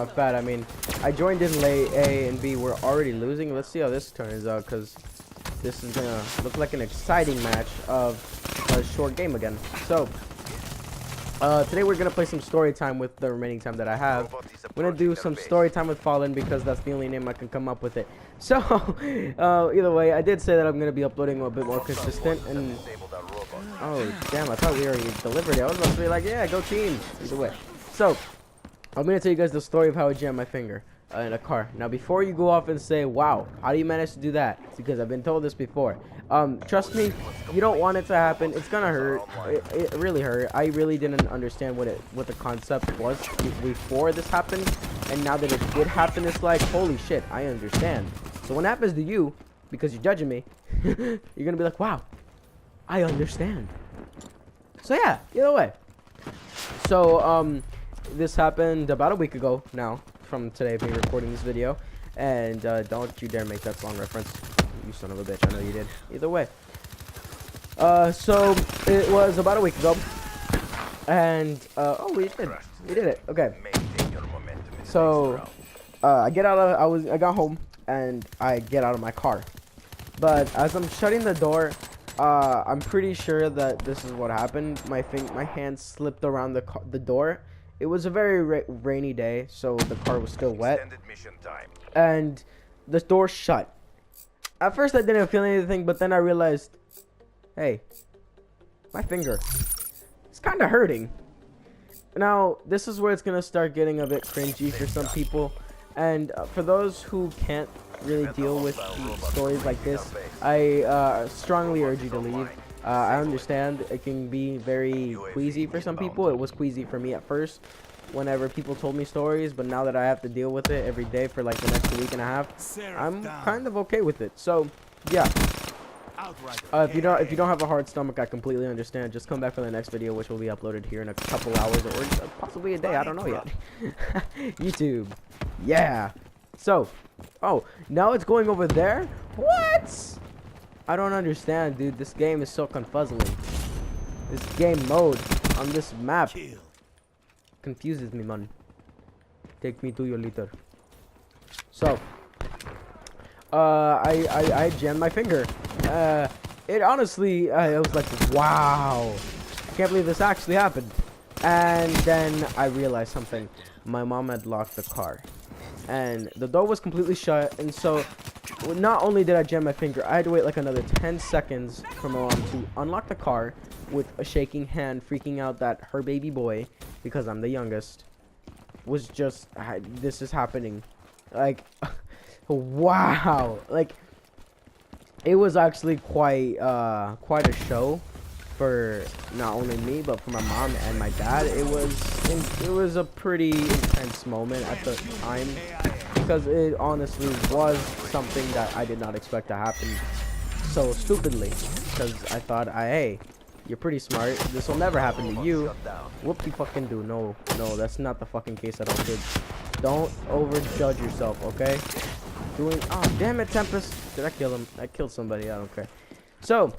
Not bad. I mean, I joined in late. A and B were already losing. Let's see how this turns out, because this is gonna look like an exciting match of a short game again. So today we're gonna play some story time with the remaining time that I have. I'm gonna do some story time with Fallen because that's the only name I can come up with it. So either way, I did say that I'm gonna be uploading a bit more consistent. And oh damn, I thought we already delivered it. I was about to be like, yeah, go team. Either way, so I'm going to tell you guys the story of how I jammed my finger in a car. Now, before you go off and say, wow, how do you manage to do that? It's because I've been told this before. Trust me, you don't want it to happen. It's going to hurt. It really hurt. I really didn't understand what the concept was before this happened. And now that it did happen, it's like, holy shit, I understand. So when it happens to you, because you're judging me, you're going to be like, wow, I understand. So yeah, either way. So, this happened about a week ago now, from today me recording this video, and don't you dare make that song reference, you son of a bitch. I know you did. Either way, so it was about a week ago, and oh, we did it. Okay, so I got home and I get out of my car, but as I'm shutting the door, I'm pretty sure that this is what happened. My hand slipped around the door. It was a very rainy day, so the car was still wet, and the door shut. At first I didn't feel anything, but then I realized, hey, my finger, it's kind of hurting. Now this is where it's gonna start getting a bit cringy for some people, and for those who can't really deal with stories like this, I strongly urge you to leave. I understand it can be very queasy for some people. It was queasy for me at first whenever people told me stories, but now that I have to deal with it every day for like the next week and a half, I'm kind of okay with it. So yeah, if you don't have a hard stomach, I completely understand. Just come back for the next video, which will be uploaded here in a couple hours or possibly a day. I don't know yet. YouTube, yeah. So oh, now it's going over there. What? I don't understand, dude. This game is so confuzzling. This game mode on this map confuses me, man. Take me to your litter. So, I jammed my finger. It honestly, I was like, wow, I can't believe this actually happened. And then I realized something. My mom had locked the car, and the door was completely shut. And so, not only did I jam my finger, I had to wait like another 10 seconds for my mom to unlock the car with a shaking hand, freaking out that her baby boy, because I'm the youngest, was just, this is happening. Like, wow. Like, it was actually quite a show for not only me, but for my mom and my dad. It was a pretty intense moment at the time, because it honestly was something that I did not expect to happen so stupidly, because I thought, hey, you're pretty smart, this will never happen to you. Whoop, you fucking do. No, that's not the fucking case at all, kids. Don't overjudge yourself, okay? Oh damn it, Tempest. Did I kill him? I killed somebody. I don't care. So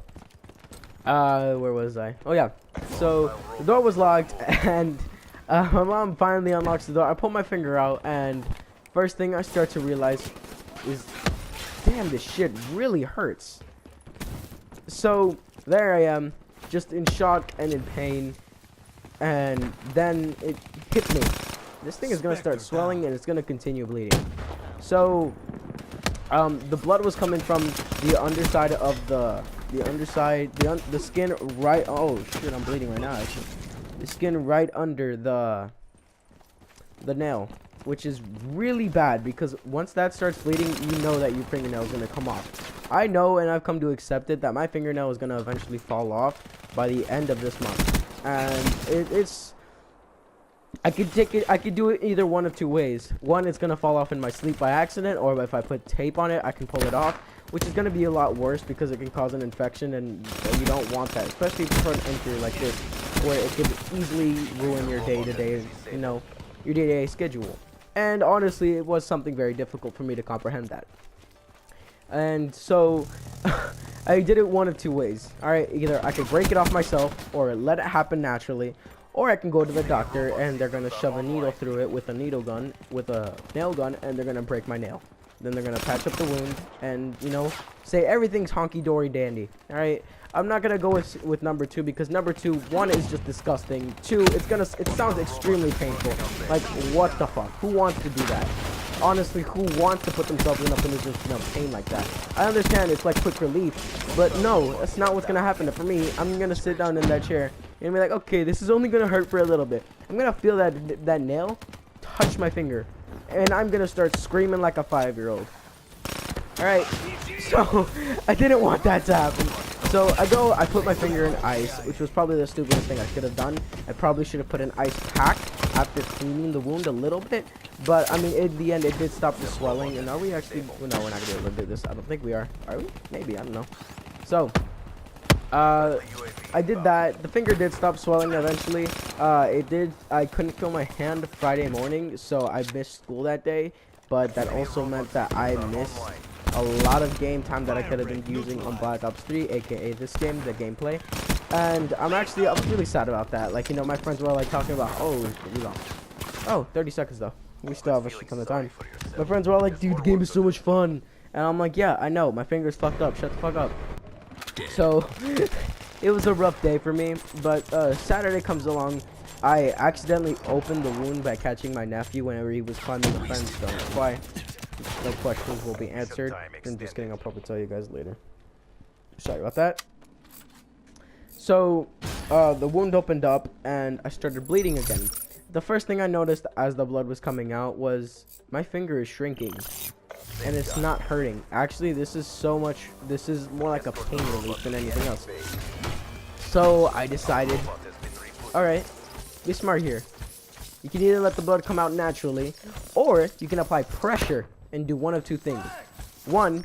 where was I? Oh yeah, so the door was locked, and my mom finally unlocks the door. I pull my finger out, and first thing I start to realize is, damn, this shit really hurts. So there I am, just in shock and in pain, and then it hit me. This thing is gonna start swelling, and it's gonna continue bleeding. So the blood was coming from the underside of the skin right. Oh shit, I'm bleeding right now, actually. The skin right under the nail, which is really bad, because once that starts bleeding, you know that your fingernail is going to come off. I know, and I've come to accept it, that my fingernail is going to eventually fall off by the end of this month. And I could do it either one of two ways. One, it's going to fall off in my sleep by accident, or if I put tape on it, I can pull it off, which is going to be a lot worse because it can cause an infection, and you don't want that, especially for an injury like this, where it could easily ruin your day-to-day, your day-to-day schedule. And honestly, it was something very difficult for me to comprehend that. And so I did it one of two ways. Alright, either I could break it off myself, or let it happen naturally, or I can go to the doctor and they're gonna shove a needle through it with a needle gun, with a nail gun, and they're gonna break my nail. Then they're gonna patch up the wound and, you know, say everything's honky-dory dandy. All right, I'm not gonna go with number 2 because number 2, 1 is just disgusting. 2, it sounds extremely painful. Like, what the fuck? Who wants to do that? Honestly, who wants to put themselves in a position of pain like that? I understand it's like quick relief, but no, that's not what's gonna happen. For me, I'm gonna sit down in that chair and be like, okay, this is only gonna hurt for a little bit. I'm gonna feel that nail touch my finger, and I'm gonna start screaming like a 5-year-old. All right, so I didn't want that to happen. So I put my finger in ice, which was probably the stupidest thing I could have done. I probably should have put an ice pack after cleaning the wound a little bit. But, I mean, in the end, it did stop the swelling. And are we actually... Well, no, we're not going to be able to do this. I don't think we are. Are we? Maybe. I don't know. So, I did that. The finger did stop swelling eventually. I couldn't feel my hand Friday morning, so I missed school that day. But that also meant that I missed a lot of game time that I could have been using on Black Ops 3, aka this game, the gameplay. And I was really sad about that. Like, you know, my friends were like talking about, oh, we lost. Oh, 30 seconds though. We still have a shit ton of time. My friends were all like, dude, the game is so much fun. And I'm like, yeah, I know. My finger's fucked up. Shut the fuck up. So, it was a rough day for me. But Saturday comes along. I accidentally opened the wound by catching my nephew whenever he was climbing the fence. So that's why the questions will be answered. I'm just kidding. I'll probably tell you guys later. Sorry about that. So, the wound opened up and I started bleeding again. The first thing I noticed as the blood was coming out was my finger is shrinking and it's not hurting. Actually, this is more like a pain relief than anything else. So I decided, alright, be smart here. You can either let the blood come out naturally, or you can apply pressure and do one of 2 things. 1,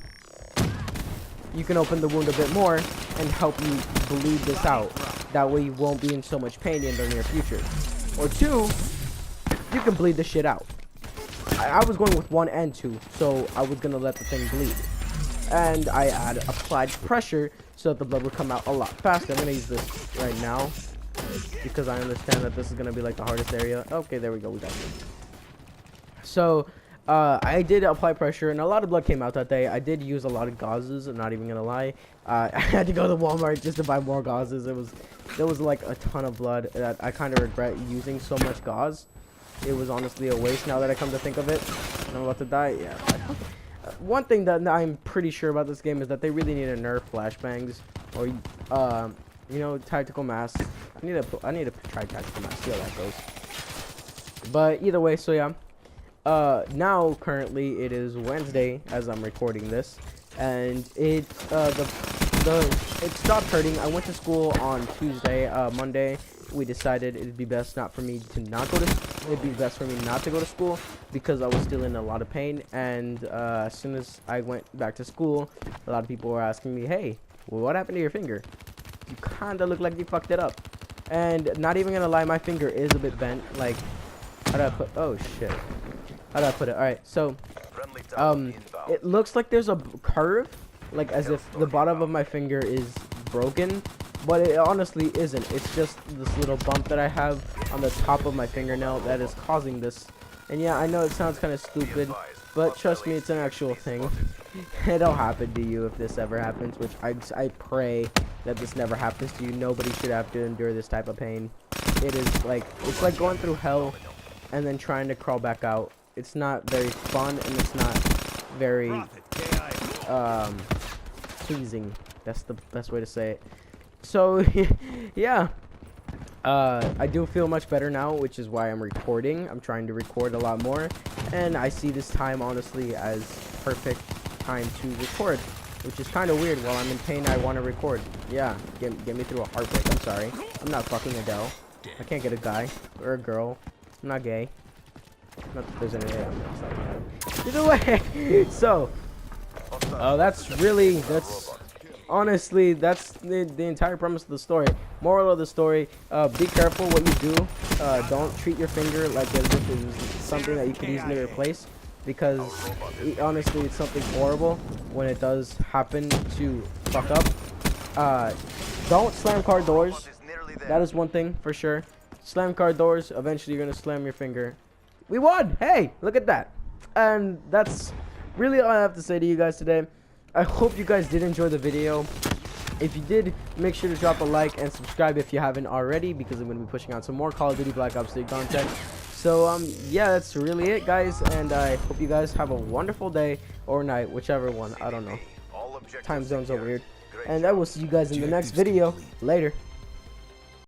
you can open the wound a bit more and help you bleed this out. That way you won't be in so much pain in the near future. Or 2, you can bleed the shit out. I was going with 1 and 2, so I was gonna let the thing bleed. And I had applied pressure so that the blood would come out a lot faster. I'm gonna use this right now because I understand that this is gonna be like the hardest area. Okay, there we go. We got it. So I did apply pressure, and a lot of blood came out that day. I did use a lot of gauzes. I'm not even gonna lie. I had to go to Walmart just to buy more gauzes. There was like a ton of blood that I kind of regret using so much gauze. It was honestly a waste now that I come to think of it. And I'm about to die. Yeah. One thing that I'm pretty sure about this game is that they really need to nerf flashbangs or you know, tactical masks. I need to try tactical masks. See how that goes. But either way, so yeah. Now currently it is Wednesday as I'm recording this, and it stopped hurting. I went to school on Tuesday. Monday we decided it'd be best for me not to go to school because I was still in a lot of pain. And as soon as I went back to school, a lot of people were asking me, hey, well, what happened to your finger? You kinda look like you fucked it up. And not even gonna lie, my finger is a bit bent. Like, how do I put, oh shit, how do I put it? All right, so it looks like there's a curve, like as if the bottom of my finger is broken, but it honestly isn't. It's just this little bump that I have on the top of my fingernail that is causing this. And yeah, I know it sounds kind of stupid, but trust me, it's an actual thing. It'll happen to you if this ever happens, which I pray that this never happens to you. Nobody should have to endure this type of pain. It's like going through hell and then trying to crawl back out. It's not very fun, and it's not very pleasing. That's the best way to say it. So yeah, I do feel much better now, which is why I'm recording. I'm trying to record a lot more, and I see this time honestly as perfect time to record, which is kind of weird. While I'm in pain, I want to record. Yeah, get me through a heartbreak. I'm sorry. I'm not fucking Adele. I can't get a guy or a girl. I'm not gay. Not that there's any way I'm not. Either way, so honestly, that's the entire premise of the story. Moral of the story, be careful what you do. Don't treat your finger like as if it was something that you could easily replace, because honestly, it's something horrible when it does happen to fuck up. Don't slam car doors. That is one thing for sure. Slam car doors. Eventually, you're gonna slam your finger. We won! Hey, look at that. And that's really all I have to say to you guys today. I hope you guys did enjoy the video. If you did, make sure to drop a like and subscribe if you haven't already, because I'm going to be pushing out some more Call of Duty Black Ops 3 content. So, yeah, that's really it, guys. And I hope you guys have a wonderful day or night, whichever one. I don't know. Time zones are weird. And I will see you guys in the next video. Later.